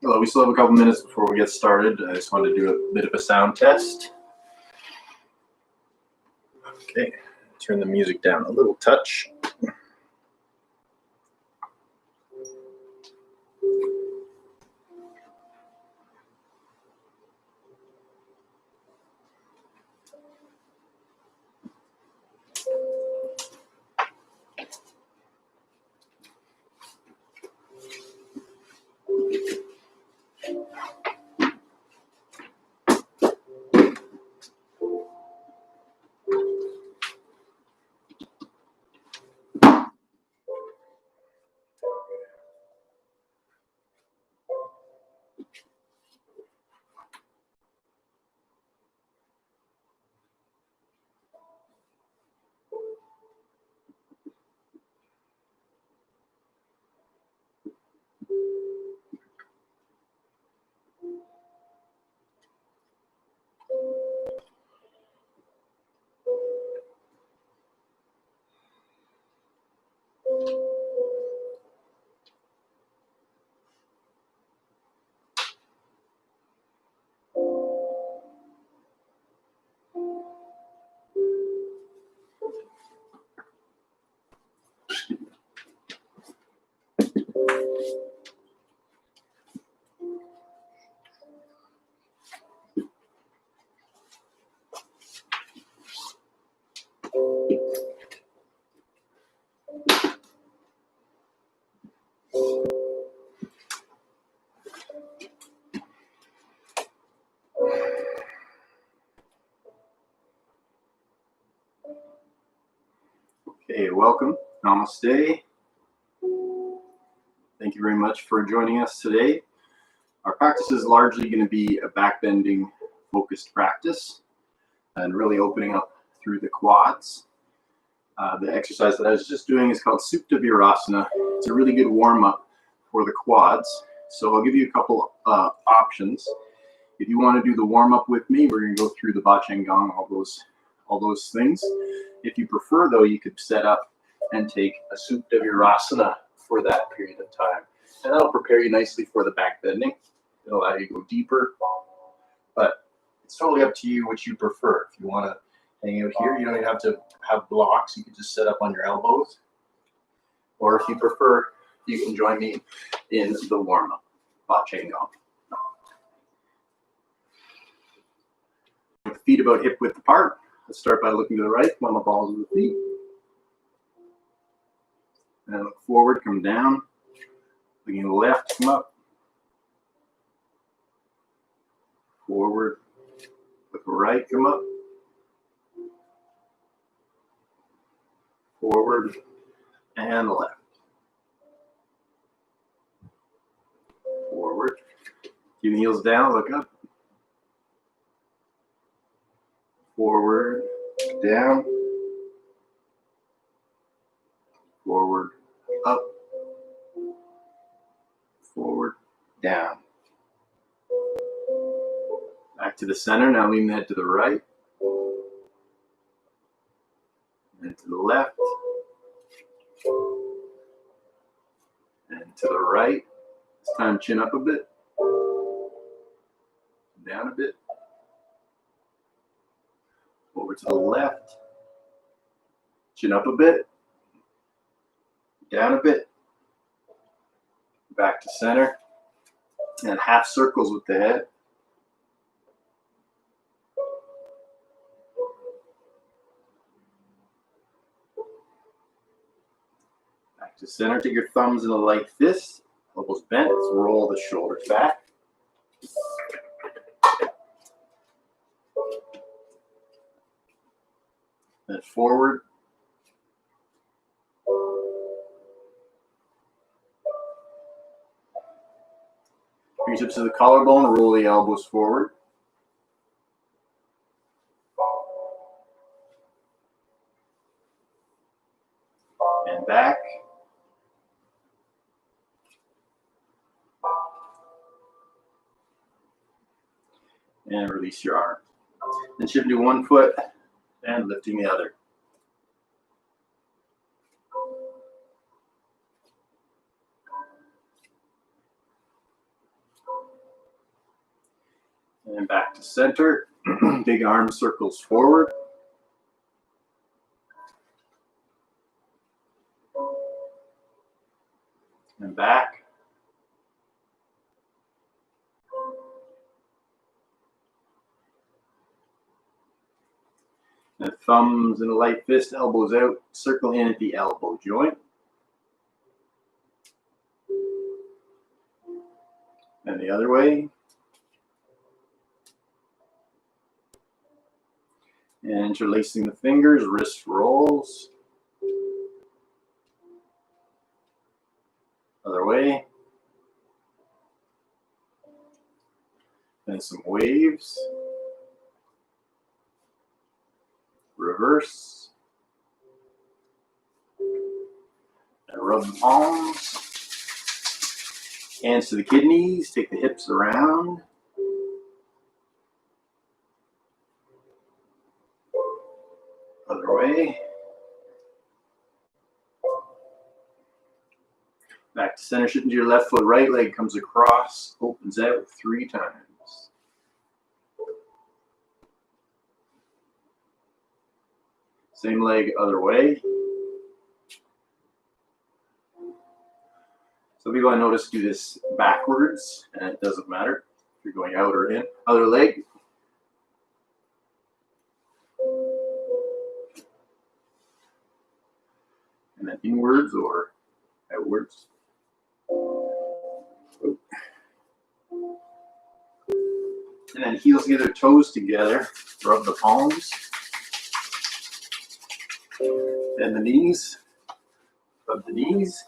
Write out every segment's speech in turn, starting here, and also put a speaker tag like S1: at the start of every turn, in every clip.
S1: Well, we still have a couple minutes before we get started. I just wanted to do a bit of a sound test. Okay, turn the music down a little touch. Okay, welcome. Namaste. Thank you very much for joining us today. Our practice is largely going to be a backbending focused practice and really opening up through the quads. The exercise that I was just doing is called Supta Virasana. It's a really good warm-up for the quads. So I'll give you a couple options. If you want to do the warm-up with me, we're going to go through the Bachengang, all those things. If you prefer, though, you could set up and take a Supta Virasana for that period of time. And that'll prepare you nicely for the back bending. It'll allow you to go deeper. But it's totally up to you what you prefer. If you want to hang out here, you don't even have to have blocks. You can just set up on your elbows. Or if you prefer, you can join me in the warm-up, Bachengang. With the feet about hip width apart, let's start by looking to the right, on the balls of the feet. And look forward, come down. Looking to the left, come up. Forward. Look right, come up. Forward and left. Forward. Keep the heels down, look up. Forward, down. Forward, up. Forward, down. Back to the center. Now lean the head to the right. And to the left. And to the right. This time chin up a bit. Down a bit. Over to the left. Chin up a bit. Down a bit. Back to center. And half circles with the head. Back to center. Take your thumbs in a light fist. Elbows bent. Let's roll the shoulders back. Then forward. Fingertips to the collarbone, roll the elbows forward. and back. And release your arm. Then shifting to one foot and lifting the other. And back to center. Big arm circles forward. And back. And thumbs in a light fist, elbows out, circle in at the elbow joint. And the other way. And interlacing the fingers, wrist rolls. Other way. And some waves. Reverse. And rub the palms. Hands to the kidneys. Take the hips around. Other way. Back to center, shift into your left foot, right leg comes across, opens out 3 times. Same leg, other way. Some people I notice do this backwards, and it doesn't matter if you're going out or in. Other leg. And then inwards or outwards. And then heels together, toes together. Rub the palms. Bend the knees. Rub the knees.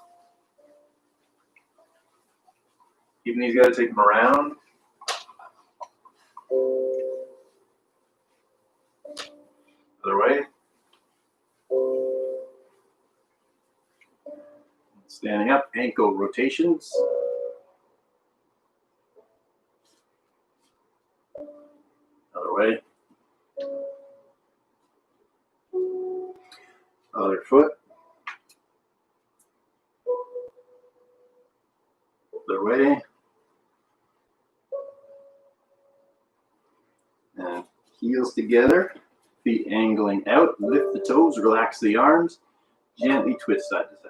S1: Even these got to take them around. Other way. Standing up, ankle rotations. Other way. Other foot. Other way. And heels together, feet angling out, lift the toes, relax the arms, gently twist side to side.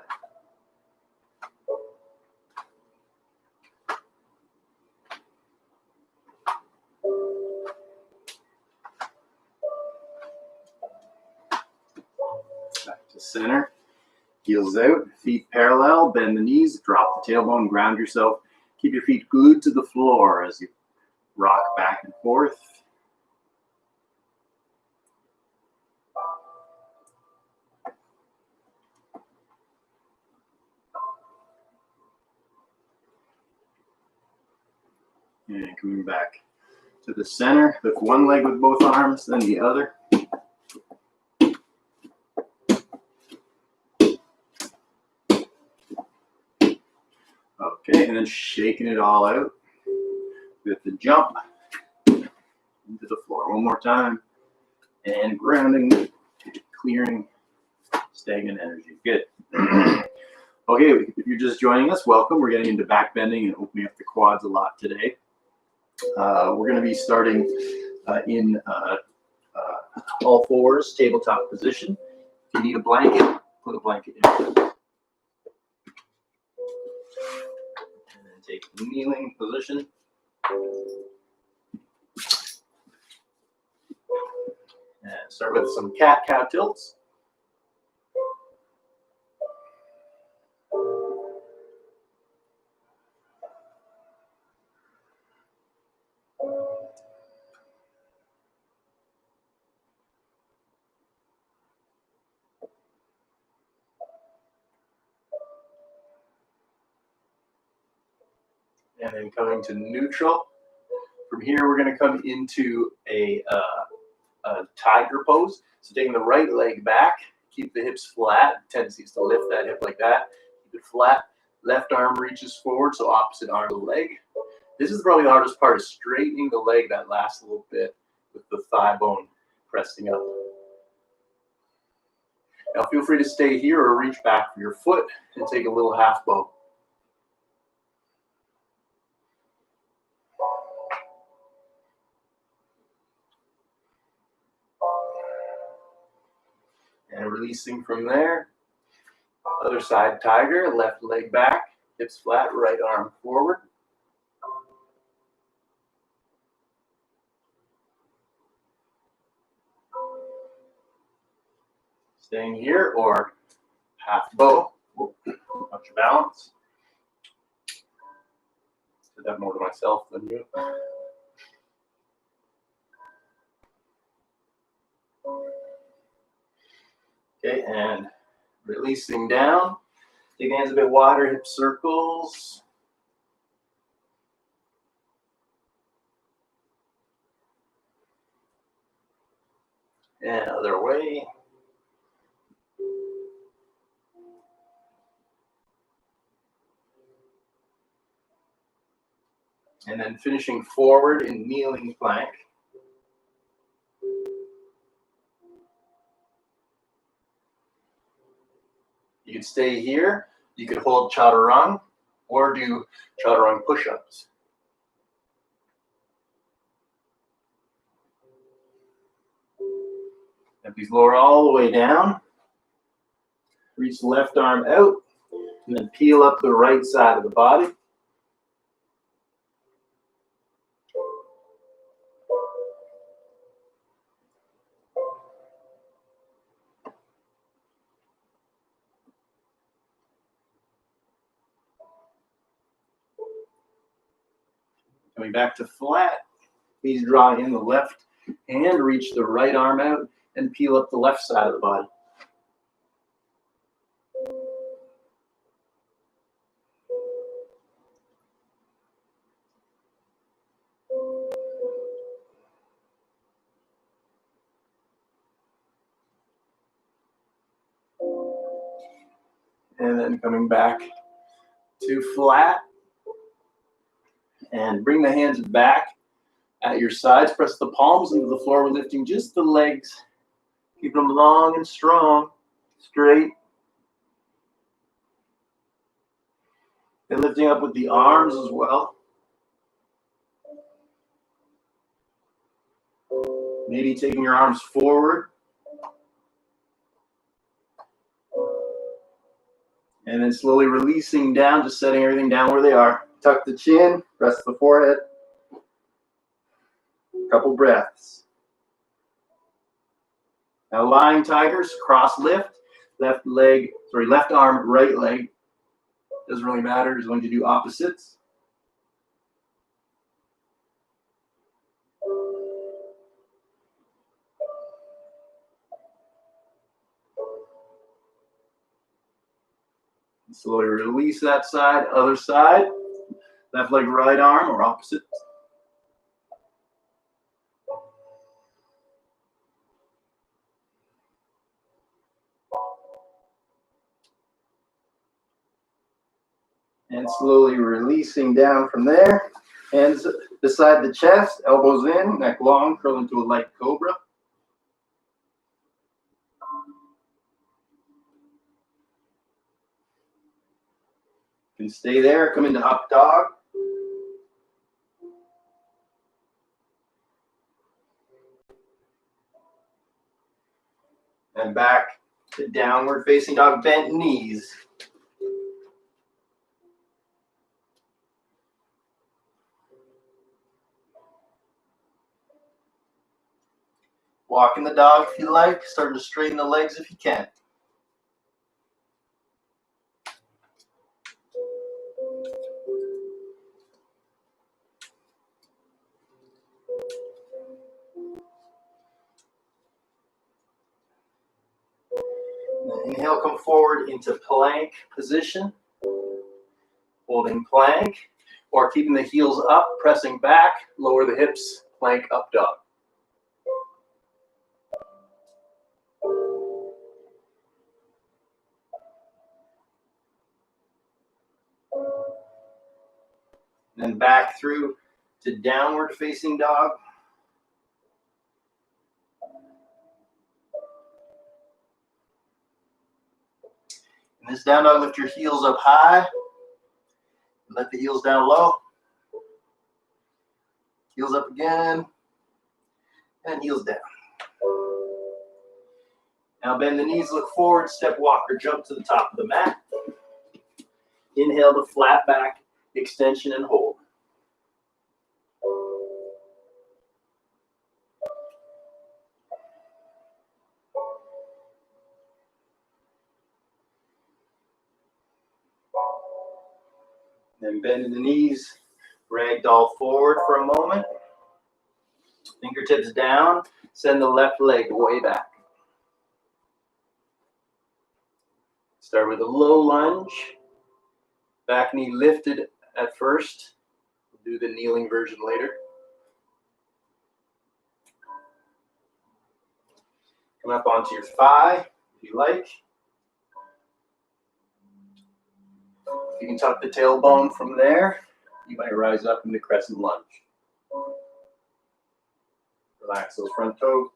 S1: Back to center, heels out, feet parallel, bend the knees, drop the tailbone, ground yourself. Keep your feet glued to the floor as you rock back and forth. And coming back to the center, lift one leg with both arms, then the other. Okay, and then shaking it all out with the jump into the floor. One more time. And grounding, clearing stagnant energy. Good. Okay, if you're just joining us, welcome. We're getting into back bending and opening up the quads a lot today. We're going to be starting in all fours, tabletop position. If you need a blanket, put a blanket in. And then take kneeling position. And start with some cat-cow tilts. And then coming to neutral. From here, we're going to come into a tiger pose. So taking the right leg back, keep the hips flat. Tendency is to lift that hip like that. Keep it flat. Left arm reaches forward, so opposite arm of the leg. This is probably the hardest part, is straightening the leg that last little bit with the thigh bone pressing up. Now feel free to stay here or reach back for your foot and take a little half bow. And releasing from there. Other side tiger, left leg back, hips flat, right arm forward. Staying here or half bow. Watch your balance. Said that more to myself than you. Okay, and releasing down. Take the hands a bit wider, hip circles. And other way. And then finishing forward in kneeling plank. You could stay here. You could hold chaturanga or do chaturanga push-ups. And please lower all the way down. Reach the left arm out and then peel up the right side of the body. Coming back to flat, please draw in the left hand, reach the right arm out, and peel up the left side of the body. And then coming back to flat. And bring the hands back at your sides. Press the palms into the floor. We're lifting just the legs. Keep them long and strong, straight. And lifting up with the arms as well. Maybe taking your arms forward. And then slowly releasing down, just setting everything down where they are. Tuck the chin, rest the forehead. Couple breaths. Now lying tigers, cross lift, left arm, right leg. Doesn't really matter as long as you do opposites. Slowly release that side, other side. Left leg, right arm, or opposite. And slowly releasing down from there. Hands beside the chest, elbows in, neck long, curl into a light cobra. You can stay there, come into up dog. And back to downward facing dog, bent knees. Walking the dog if you like, starting to straighten the legs if you can. Inhale, come forward into plank position. Holding plank, or keeping the heels up, pressing back, lower the hips, plank up dog. And then back through to downward facing dog. In this down dog, lift your heels up high. Let the heels down low. Heels up again. And heels down. Now bend the knees, look forward, step, walk, or jump to the top of the mat. Inhale to flat back, extension, and hold. Then bend in the knees, ragdoll forward for a moment. Fingertips down, send the left leg way back. Start with a low lunge. Back knee lifted at first. We'll do the kneeling version later. Come up onto your thigh if you like. If you can tuck the tailbone from there, you might rise up into crescent lunge. Relax those front toes.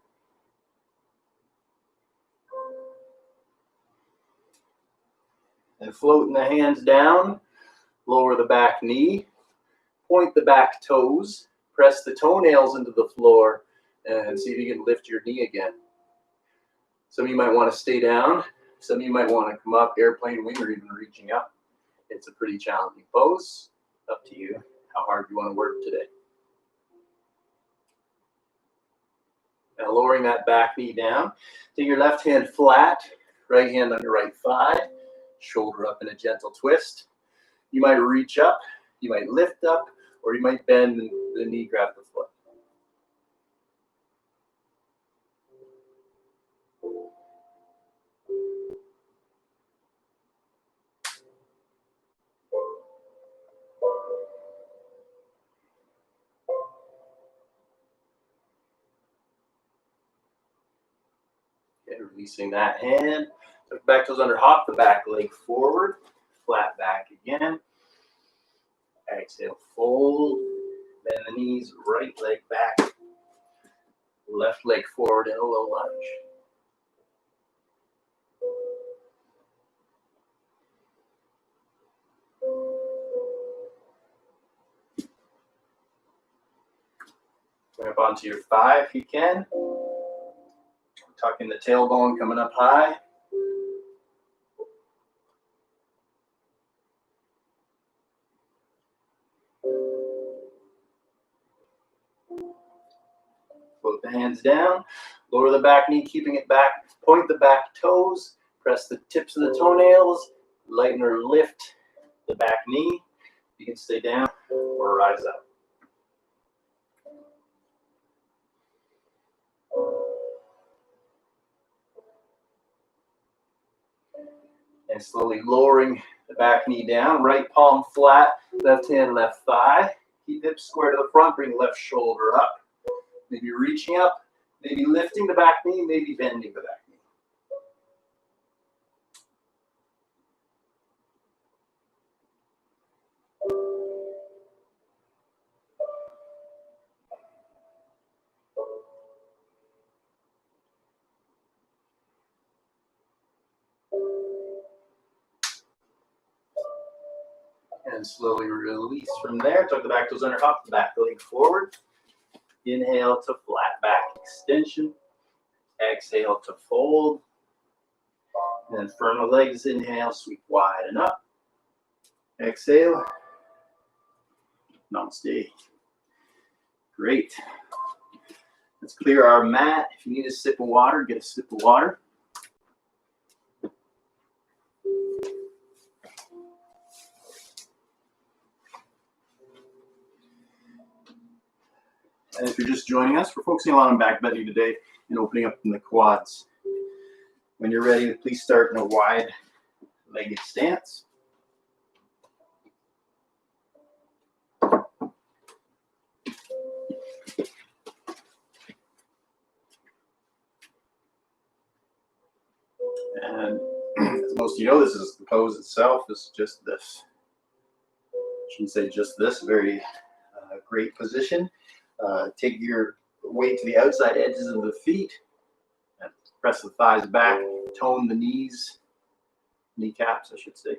S1: And floating the hands down, lower the back knee, point the back toes, press the toenails into the floor, and see if you can lift your knee again. Some of you might want to stay down. Some of you might want to come up, airplane wing, or even reaching up. It's a pretty challenging pose. Up to you how hard you want to work today. Now lowering that back knee down. Take your left hand flat, right hand on your right thigh, shoulder up in a gentle twist. You might reach up, you might lift up, or you might bend the knee, grab the foot. Okay, releasing that hand. Tuck the back toes under, hop the back leg forward, flat back again. Exhale, fold, bend the knees, right leg back, left leg forward in a low lunge. Bring up onto your thigh if you can. Tucking the tailbone, coming up high. Float the hands down. Lower the back knee, keeping it back. Point the back toes. Press the tips of the toenails. Lighten or lift the back knee. You can stay down or rise up. And slowly lowering the back knee down. Right palm flat, left hand, left thigh. Keep hips square to the front. Bring left shoulder up. Maybe reaching up, maybe lifting the back knee, maybe bending the back knee. And slowly release from there. Tuck the back toes under, hop the back leg forward. Inhale to flat back extension. Exhale to fold. And then firm the legs. Inhale, sweep wide and up. Exhale. Namaste. Great. Let's clear our mat. If you need a sip of water, get a sip of water. And if you're just joining us, we're focusing a lot on back bending today and opening up in the quads. When you're ready, please start in a wide-legged stance. And as most of you know, this is the pose itself is just this Shouldn't say just this, very great position. Take your weight to the outside edges of the feet and press the thighs back, tone the kneecaps, I should say.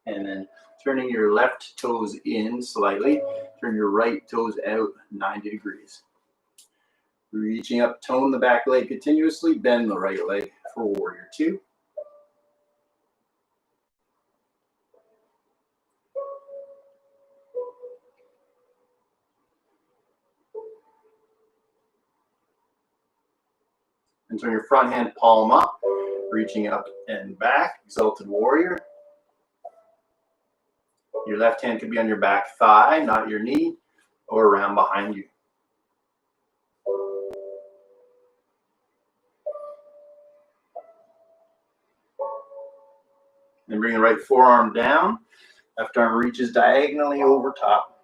S1: And then turning your left toes in slightly, turn your right toes out 90 degrees. Reaching up, tone the back leg continuously, bend the right leg for warrior two. And turn your front hand palm up, reaching up and back, exalted warrior. Your left hand could be on your back thigh, not your knee, or around behind you. Then bring the right forearm down. Left arm reaches diagonally over top.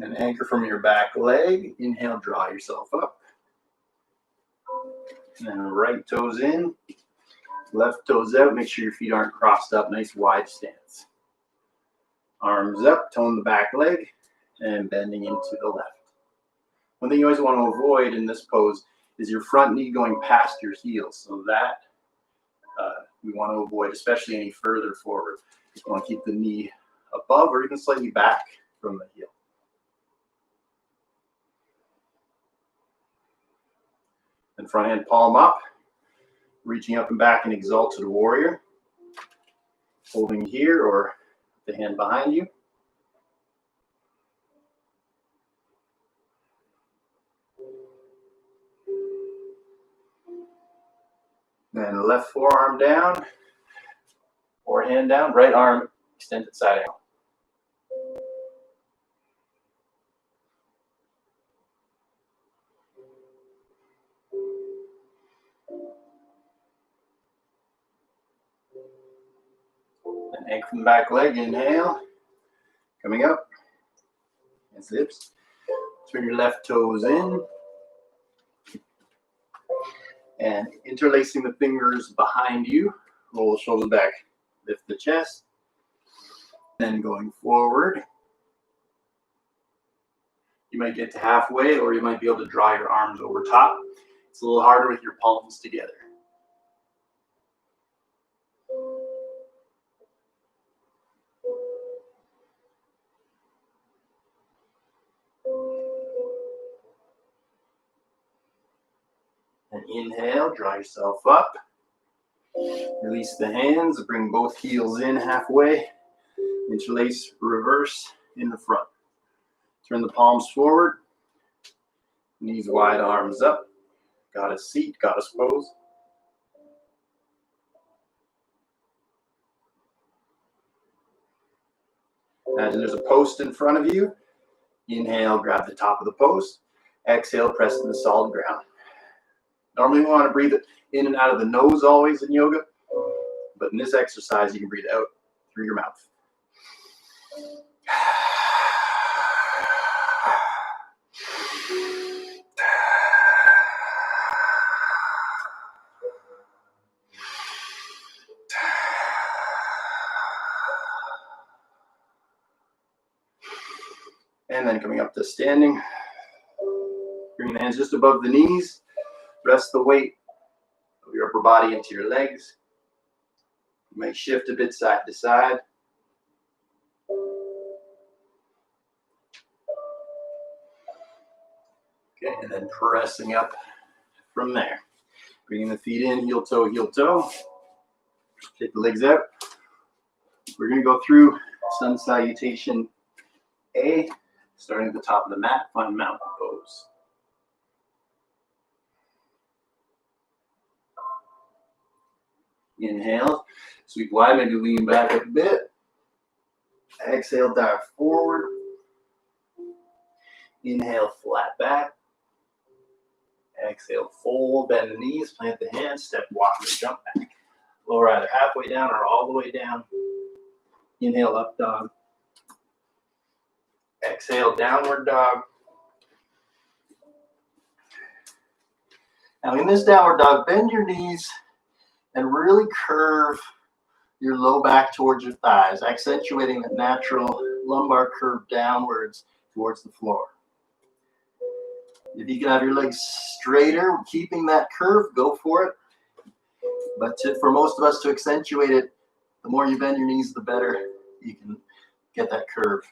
S1: And anchor from your back leg. Inhale, draw yourself up. And then right toes in, left toes out. Make sure your feet aren't crossed up. Nice wide stance. Arms up, tone the back leg, and bending into the left. One thing you always want to avoid in this pose is your front knee going past your heels. So that we want to avoid, especially any further forward. You want to keep the knee above or even slightly back from the heel. And front hand palm up, reaching up and back in exalted warrior. Holding here or the hand behind you. Then left forearm down, forehand down, right arm extended side angle. And anchor from the back leg, inhale, coming up, and zips. Turn your left toes in, and interlacing the fingers behind you, roll the shoulders back, lift the chest, then going forward. You might get to halfway, or you might be able to draw your arms over top. It's a little harder with your palms together. And inhale, draw yourself up. Release the hands, bring both heels in halfway. Interlace, reverse in the front. Turn the palms forward. Knees wide, arms up. Goddess seat, goddess pose. Imagine there's a post in front of you. Inhale, grab the top of the post. Exhale, press in the solid ground. Normally we want to breathe in and out of the nose always in yoga, but in this exercise you can breathe out through your mouth. And then coming up to standing, bring the hands just above the knees. Rest the weight of your upper body into your legs. You might shift a bit side to side. Okay, and then pressing up from there. Bringing the feet in, heel toe, heel toe. Take the legs out. We're going to go through sun salutation A, starting at the top of the mat, find mountain pose. Inhale, sweep wide, maybe lean back a bit. Exhale, dive forward. Inhale, flat back. Exhale, fold, bend the knees, plant the hands, step, walk, or jump back. Lower either halfway down or all the way down. Inhale, up dog. Exhale, downward dog. Now in this downward dog, bend your knees and really curve your low back towards your thighs, accentuating the natural lumbar curve downwards towards the floor. If you can have your legs straighter, keeping that curve, go for it. But for most of us to accentuate it, the more you bend your knees, the better you can get that curve.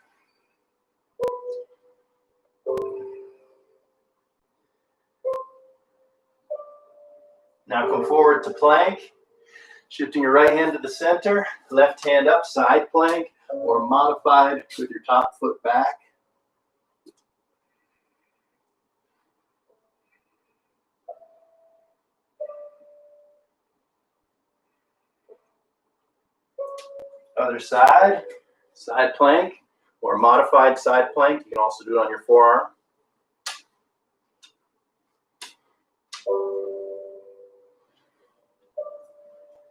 S1: Now come forward to plank, shifting your right hand to the center, left hand up, side plank, or modified with your top foot back. Other side, side plank, or modified side plank. You can also do it on your forearm.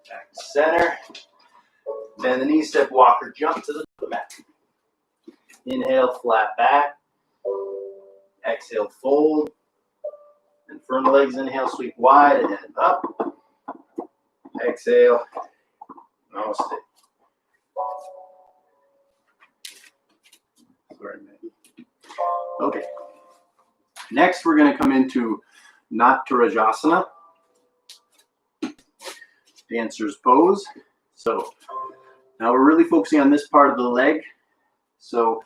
S1: Back to center. Bend the knees, step, walk, or jump to the mat. Inhale, flat back. Exhale, fold. And firm the legs. Inhale, sweep wide and up. Exhale. Namaste. Okay. Next, we're going to come into Natarajasana, dancer's pose. So now we're really focusing on this part of the leg. So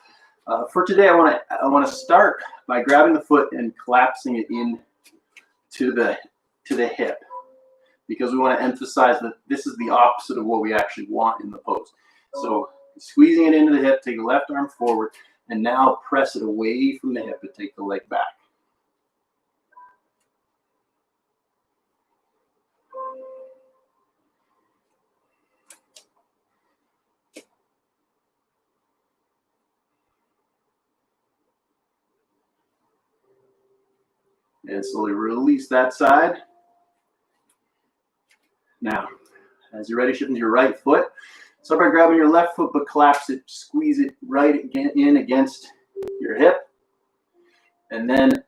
S1: for today, I want to start by grabbing the foot and collapsing it in to the hip, because we want to emphasize that this is the opposite of what we actually want in the pose. So squeezing it into the hip, take the left arm forward, and now press it away from the hip and take the leg back. And slowly release that side. Now, as you're ready, shift into your right foot. Start by grabbing your left foot, but collapse it, squeeze it right in against your hip. And then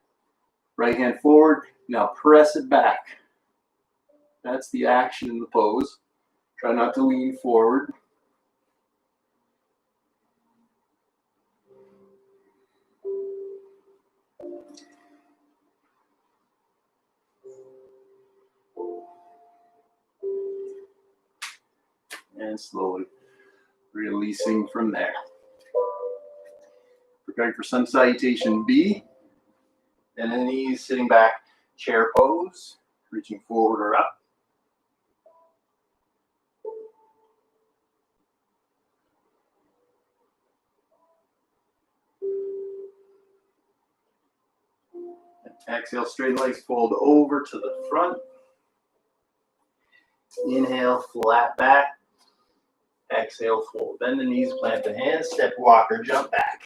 S1: right hand forward. Now press it back. That's the action in the pose. Try not to lean forward. And slowly releasing from there. Preparing for Sun Salutation B. And then knees sitting back, chair pose, reaching forward or up. And exhale, straighten legs, fold over to the front. Inhale, flat back. Exhale, fold. Bend the knees, plant the hands, step, walk, or jump back.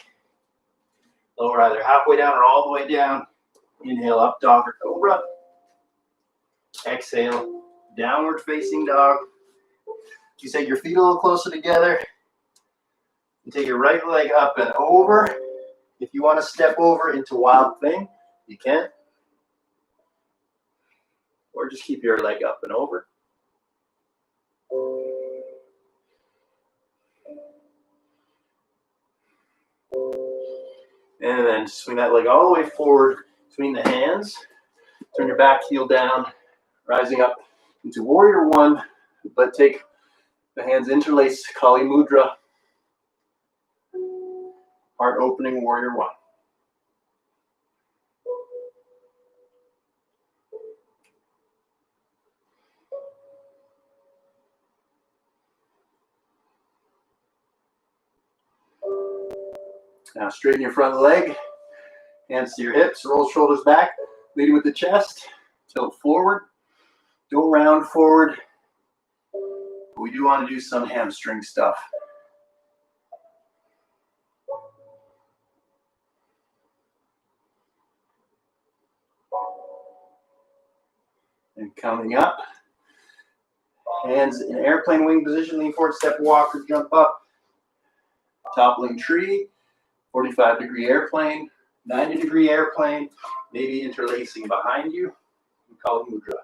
S1: Lower either halfway down or all the way down. Inhale, up dog or cobra. Exhale, downward facing dog. You take your feet a little closer together. And take your right leg up and over. If you want to step over into wild thing, you can. Or just keep your leg up and over. And then swing that leg all the way forward between the hands. Turn your back heel down, rising up into Warrior One, but take the hands interlaced, Kali Mudra. Heart opening, Warrior One. Now straighten your front leg, hands to your hips, roll shoulders back, leading with the chest, tilt forward, go round forward. We do want to do some hamstring stuff. And coming up, hands in airplane wing position, lean forward, step, walk, or jump up. Toppling tree, 45-degree airplane, 90-degree airplane, maybe interlacing behind you, Kali Mudra.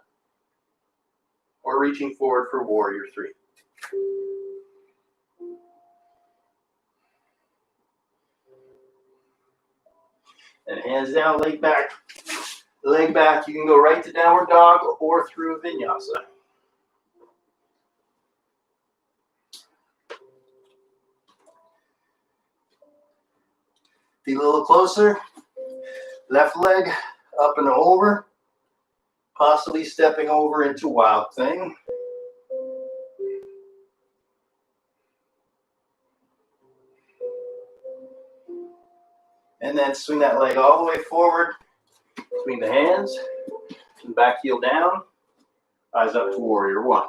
S1: Or reaching forward for warrior three. And hands down, leg back. Leg back, you can go right to downward dog or through a vinyasa. Be a little closer. Left leg up and over. Possibly stepping over into wild thing. And then swing that leg all the way forward between the hands. And back heel down. Eyes up to warrior one.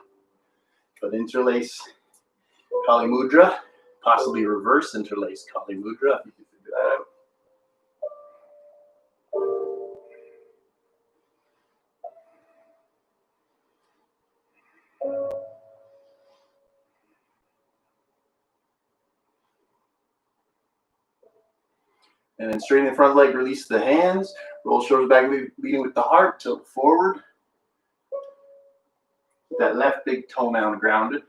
S1: But interlace Kali Mudra. Possibly reverse interlace Kali Mudra if you can figure that out. And then straighten the front leg, release the hands, roll shoulders back, leading with the heart, tilt forward. That left big toe mound grounded.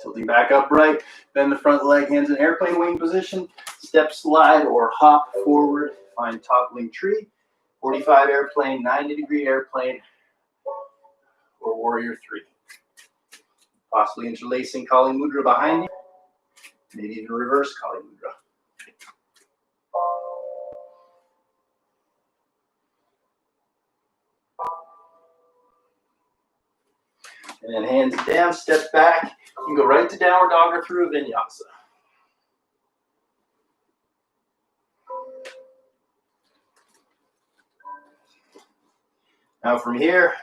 S1: Tilting back upright, bend the front leg, hands in airplane wing position, step, slide, or hop forward, find toppling tree, 45 airplane, 90-degree airplane, or warrior three. Possibly interlacing Kali Mudra behind you, maybe even reverse Kali Mudra. And then hands down, step back. You can go right to downward dog or through a vinyasa. Now from here,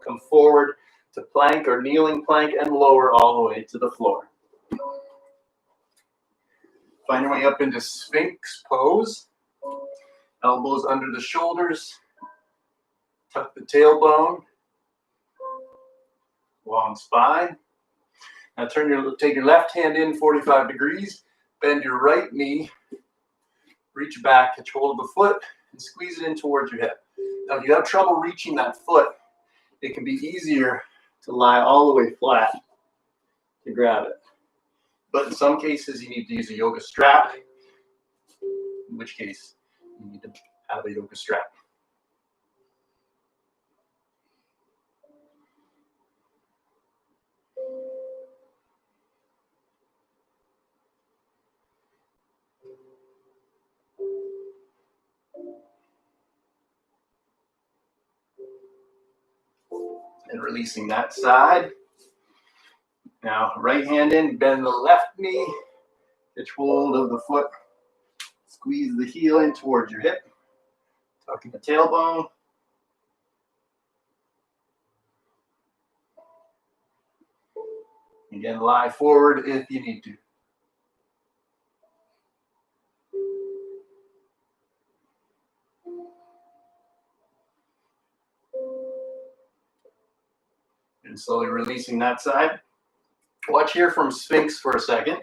S1: come forward to plank or kneeling plank and lower all the way to the floor. Find your way up into Sphinx pose. Elbows under the shoulders. Tuck the tailbone. Long spine. Now take your left hand in 45 degrees. Bend your right knee. Reach back, catch hold of the foot, and squeeze it in towards your hip. Now, if you have trouble reaching that foot, it can be easier to lie all the way flat to grab it. But in some cases, you need to use a yoga strap, in which case you need to have a yoga strap. And releasing that side. Now, right hand in, bend the left knee, catch hold of the foot, squeeze the heel in towards your hip, tucking the tailbone. Again, lie forward if you need to. And slowly releasing that side. Watch here from Sphinx for a second.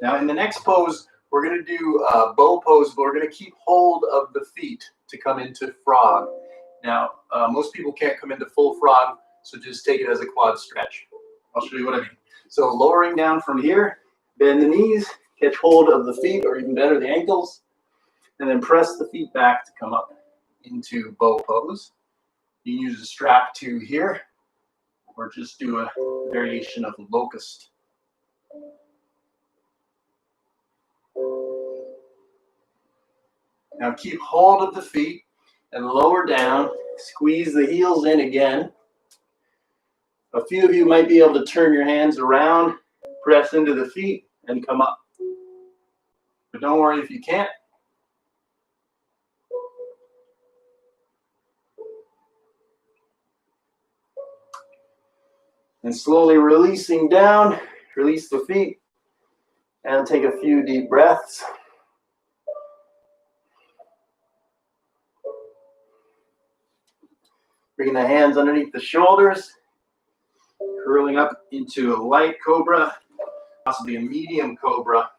S1: Now in the next pose, we're going to do a bow pose, but we're going to keep hold of the feet to come into frog. Now, most people can't come into full frog, so just take it as a quad stretch. I'll show you what I mean. So lowering down from here, bend the knees, catch hold of the feet, or even better, the ankles, and then press the feet back to come up into bow pose. You can use a strap to here, or just do a variation of locust. Now keep hold of the feet and lower down. Squeeze the heels in again. A few of you might be able to turn your hands around, press into the feet, and come up. But don't worry if you can't. And slowly releasing down, release the feet, and take a few deep breaths. Bringing the hands underneath the shoulders, curling up into a light cobra, possibly a medium cobra.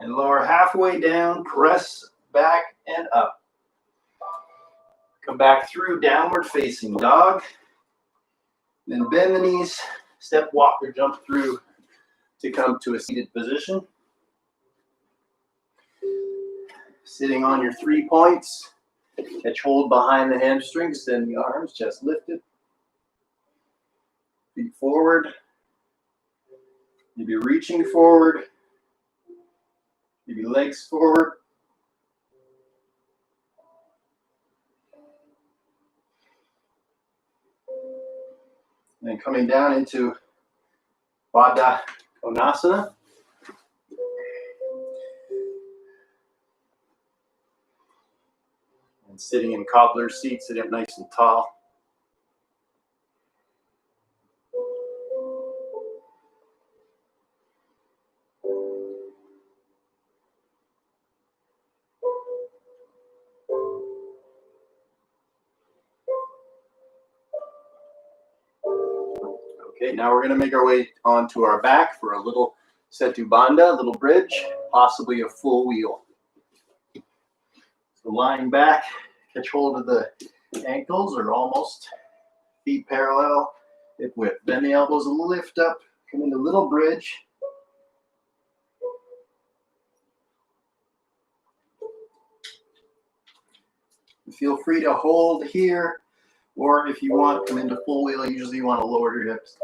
S1: And lower halfway down, press back and up. Come back through downward facing dog. Then bend the knees, step, walk, or jump through to come to a seated position. Sitting on your 3 points. Catch hold behind the hamstring, extend the arms, chest lifted. Feet forward. Maybe reaching forward. Maybe legs forward. And then coming down into Baddha Konasana. And sitting in cobbler seat, sitting up nice and tall. Okay, now we're going to make our way onto our back for a little Setu Bandha, a little bridge, possibly a full wheel. So lying back, catch hold of the ankles or almost, feet parallel, hip width. Bend the elbows, lift up, come into little bridge. Feel free to hold here, or if you want, come into full wheel. Usually you want to lower your hips.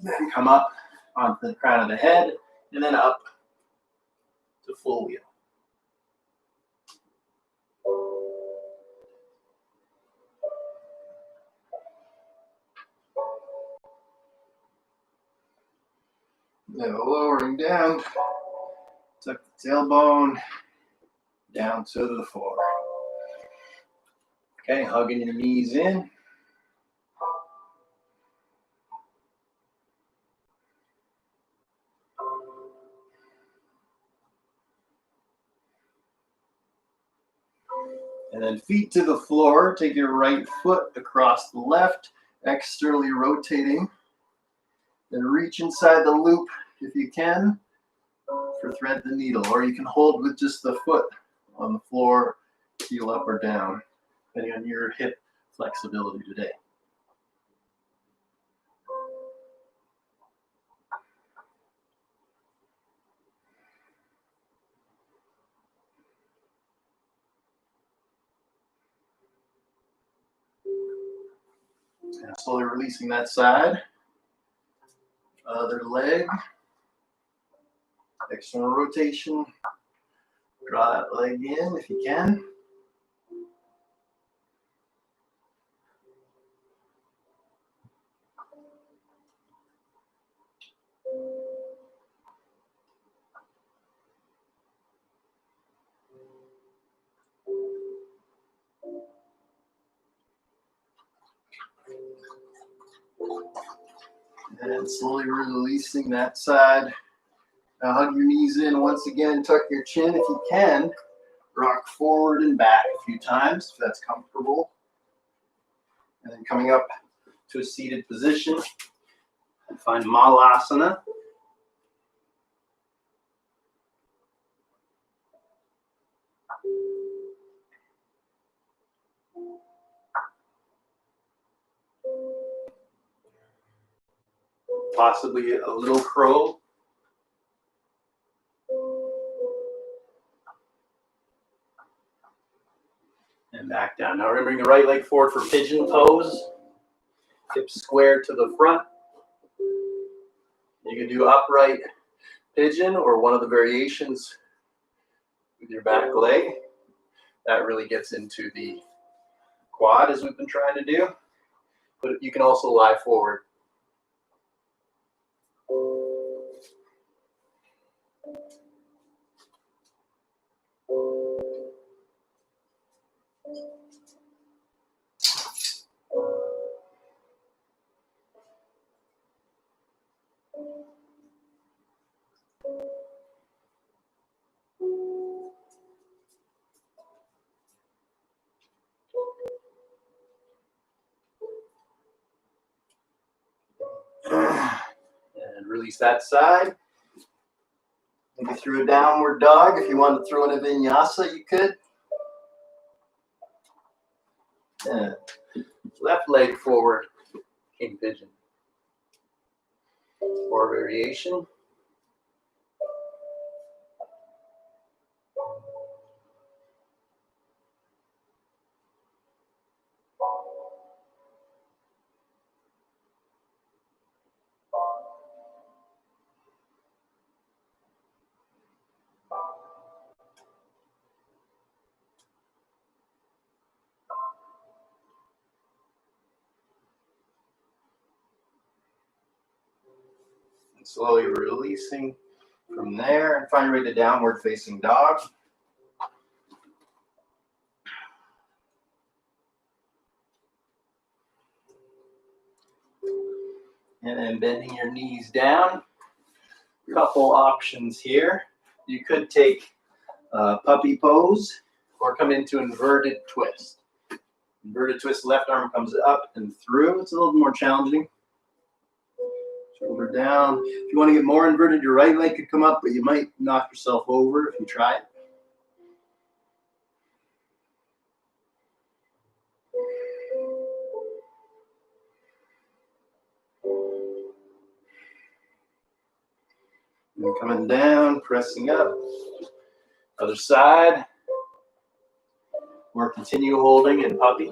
S1: Then come up onto the crown of the head, and then up to full wheel. Then lowering down, tuck the tailbone down to the floor. Okay, hugging your knees in. And then feet to the floor. Take your right foot across the left, externally rotating. Then reach inside the loop if you can for thread the needle, or you can hold with just the foot on the floor, heel up or down, depending on your hip flexibility today. And slowly releasing that side. Other leg. External rotation. Draw that leg in if you can. And slowly releasing that side. Now hug your knees in once again. Tuck your chin if you can. Rock forward and back a few times if that's comfortable. And then coming up to a seated position. Find Malasana. Possibly a little crow. And back down. Now we're going to bring the right leg forward for pigeon pose. Hips square to the front. You can do upright pigeon or one of the variations with your back leg. That really gets into the quad as we've been trying to do. But you can also lie forward. release that side. Maybe through a downward dog. If you want to throw in a vinyasa, you could. And left leg forward, king pigeon. Or variation. And slowly releasing from there and find your way to downward facing dog. And then bending your knees down. Couple options here. You could take puppy pose or come into inverted twist. Inverted twist, left arm comes up and through. It's a little more challenging. Shoulder down. If you want to get more inverted, your right leg could come up, but you might knock yourself over if you try it. And coming down, pressing up. Other side. Or continue holding in puppy.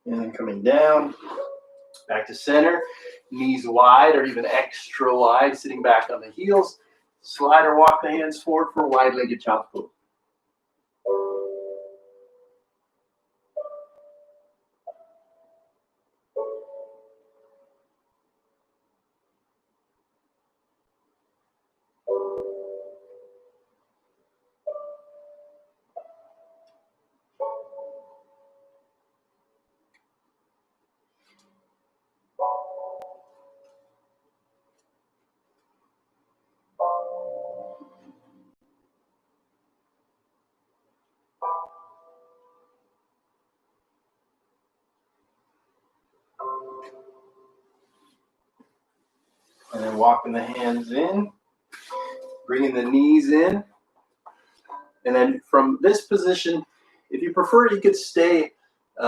S1: And then coming down, back to center, knees wide or even extra wide, sitting back on the heels. Slide or walk the hands forward for a wide-legged child's pose. And then walking the hands in, bringing the knees in. And then from this position, if you prefer, you could stay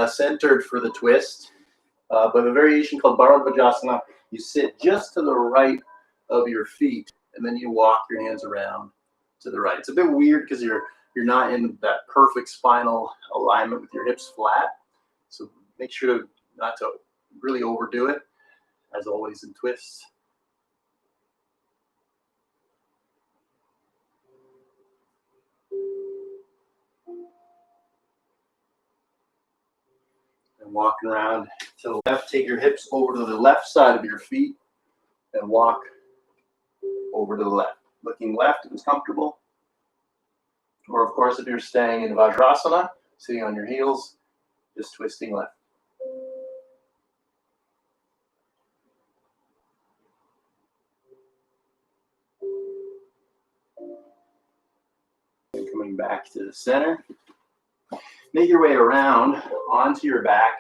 S1: centered for the twist. But a variation called Bharadvajasana, you sit just to the right of your feet, and then you walk your hands around to the right. It's a bit weird because you're not in that perfect spinal alignment with your hips flat. So make sure not to really overdo it, as always in twists. And walking around to the left, take your hips over to the left side of your feet and walk over to the left. Looking left if it's comfortable. Or of course, if you're staying in Vajrasana, sitting on your heels, just twisting left. And coming back to the center. Make your way around onto your back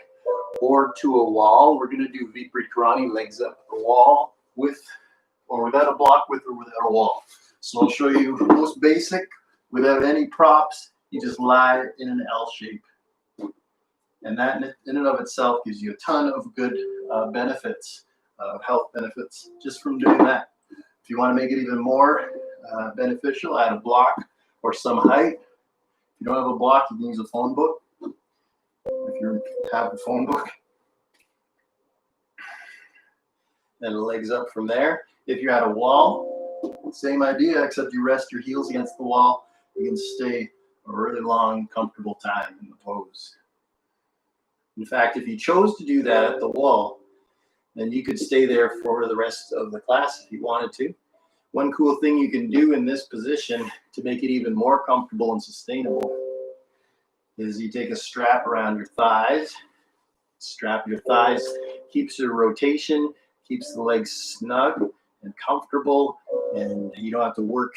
S1: or to a wall. We're going to do Viparit Karani, legs up the wall with or without a block, with or without a wall. So I'll show you the most basic, without any props. You just lie in an L shape. And that in and of itself gives you a ton of good benefits, health benefits, just from doing that. If you want to make it even more beneficial, add a block or some height. If you don't have a block, you can use a phone book. If you have a phone book. And the legs up from there. If you're at a wall, same idea, except you rest your heels against the wall. You can stay a really long, comfortable time in the pose. In fact, if you chose to do that at the wall, then you could stay there for the rest of the class if you wanted to. One cool thing you can do in this position to make it even more comfortable and sustainable is you take a strap around your thighs. Strap your thighs, keeps your rotation, keeps the legs snug and comfortable, and you don't have to work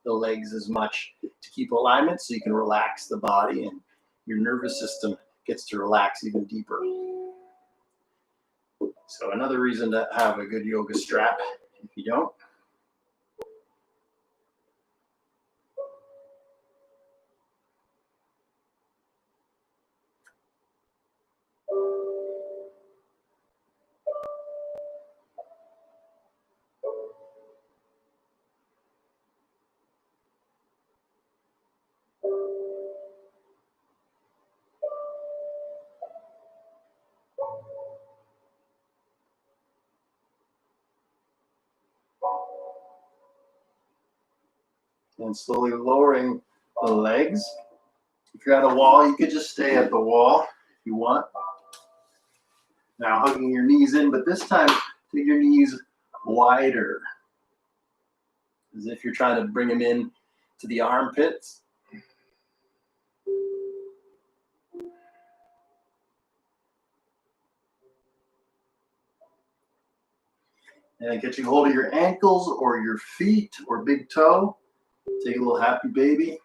S1: the legs as much to keep alignment, so you can relax the body and your nervous system gets to relax even deeper. So another reason to have a good yoga strap if you don't. And slowly lowering the legs. If you're at a wall, you could just stay at the wall if you want. Now hugging your knees in, but this time take your knees wider, as if you're trying to bring them in to the armpits. And get you hold of your ankles or your feet or big toe. Take a little happy baby.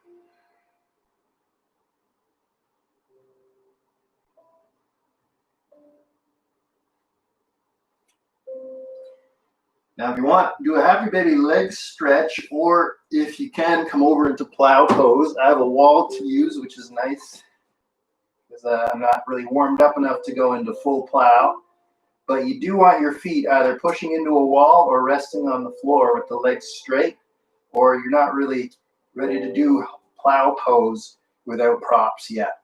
S1: Now, if you want, do a happy baby leg stretch, or if you can, come over into plow pose. I have a wall to use, which is nice because I'm not really warmed up enough to go into full plow. But you do want your feet either pushing into a wall or resting on the floor with the legs straight, or you're not really ready to do plow pose without props yet.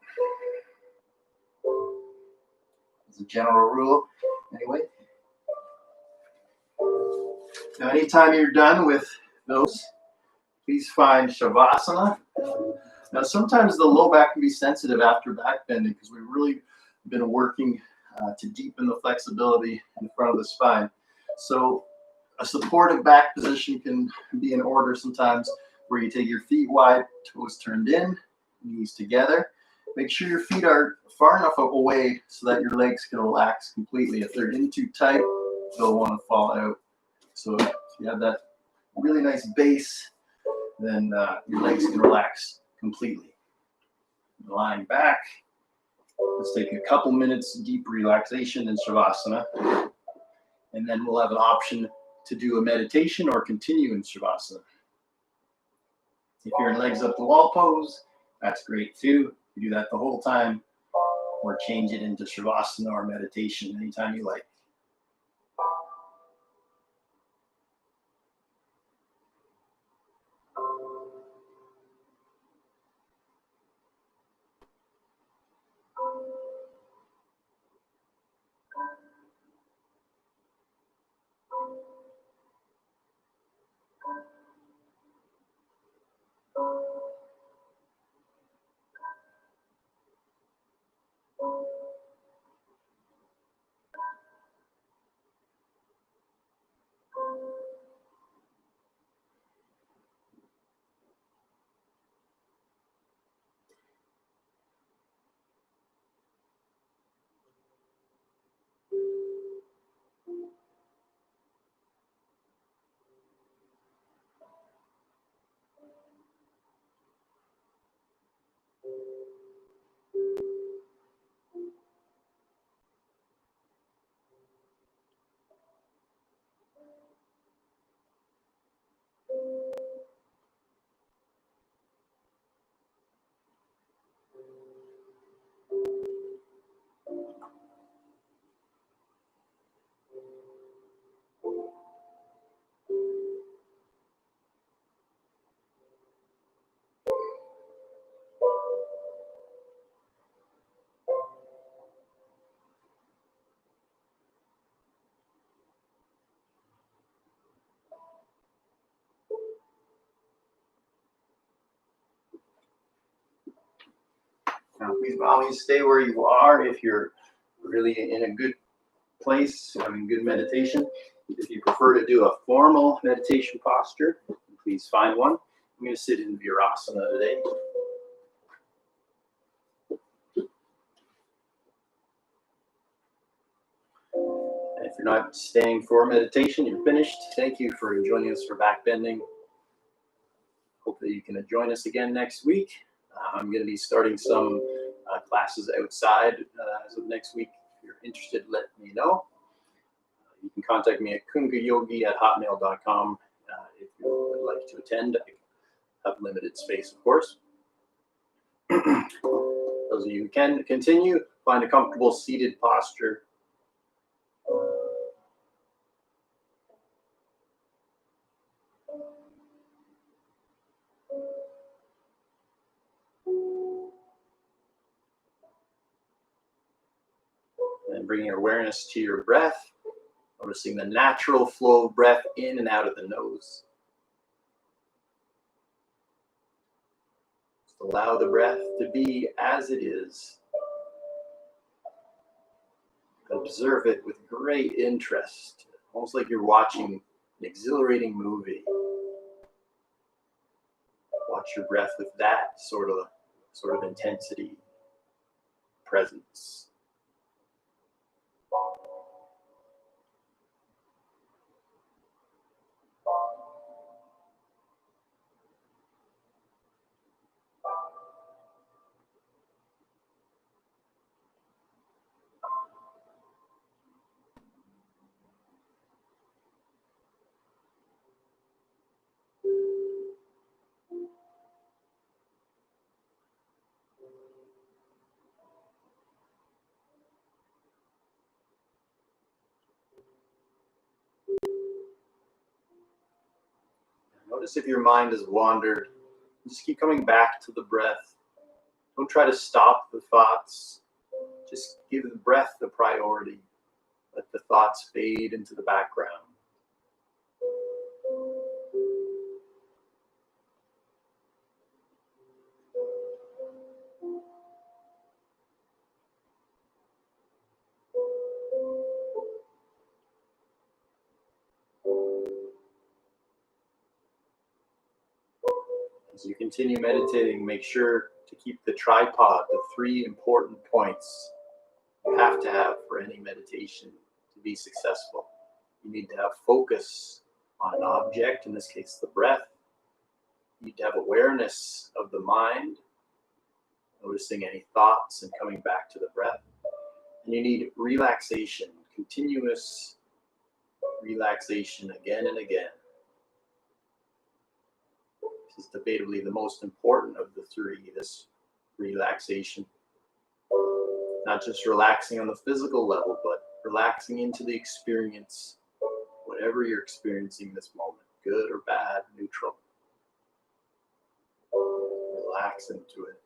S1: As a general rule, anyway. Now, anytime you're done with those, please find Shavasana. Now, sometimes the low back can be sensitive after back bending because we've really been working to deepen the flexibility in the front of the spine. So a supportive back position can be in order sometimes, where you take your feet wide, toes turned in, knees together. Make sure your feet are far enough away so that your legs can relax completely. If they're in too tight, they'll want to fall out. So if you have that really nice base, then your legs can relax completely. Lying back, let's take a couple minutes deep relaxation in Shavasana, and then we'll have an option to do a meditation or continue in Shavasana. If you're in legs up the wall pose, that's great too. You do that the whole time, or change it into Shavasana or meditation anytime you like. Now, please always stay where you are if you're really in a good place, having good meditation. If you prefer to do a formal meditation posture, please find one. I'm going to sit in Virasana today. If you're not staying for meditation, you're finished. Thank you for joining us for backbending. Hope that you can join us again next week. I'm going to be starting some classes outside as of next week. If you're interested, let me know. You can contact me at kungayogi@hotmail.com if you would like to attend. I have limited space, of course. Those of you who can continue, find a comfortable seated posture. And bringing your awareness to your breath, noticing the natural flow of breath in and out of the nose. Just allow the breath to be as it is. Observe it with great interest, almost like you're watching an exhilarating movie. Watch your breath with that sort of intensity, presence. Notice if your mind has wandered. Just keep coming back to the breath. Don't try to stop the thoughts. Just give the breath the priority. Let the thoughts fade into the background. As you continue meditating, make sure to keep the tripod, the 3 important points you have to have for any meditation to be successful. You need to have focus on an object, in this case the breath. You need to have awareness of the mind, noticing any thoughts and coming back to the breath. And you need relaxation, continuous relaxation again and again. This is debatably the most important of the 3, this relaxation. Not just relaxing on the physical level, but relaxing into the experience, whatever you're experiencing this moment, good or bad, neutral. Relax into it.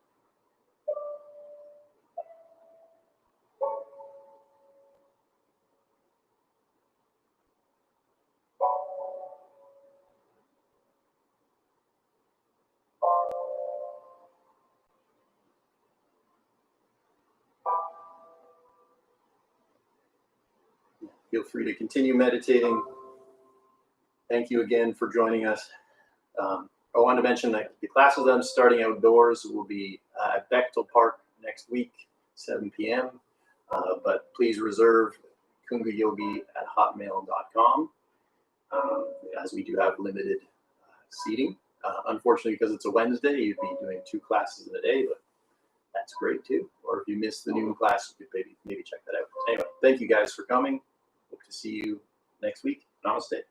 S1: Feel free to continue meditating. Thank you again for joining us. I want to mention that the classes that I'm starting outdoors will be at Bechtel Park next week, 7 p.m. But please reserve kungayogi@hotmail.com as we do have limited seating. Unfortunately, because it's a Wednesday, you'd be doing 2 classes in a day, but that's great too. Or if you miss the noon class, you could maybe check that out. Anyway, thank you guys for coming. Hope to see you next week. Namaste.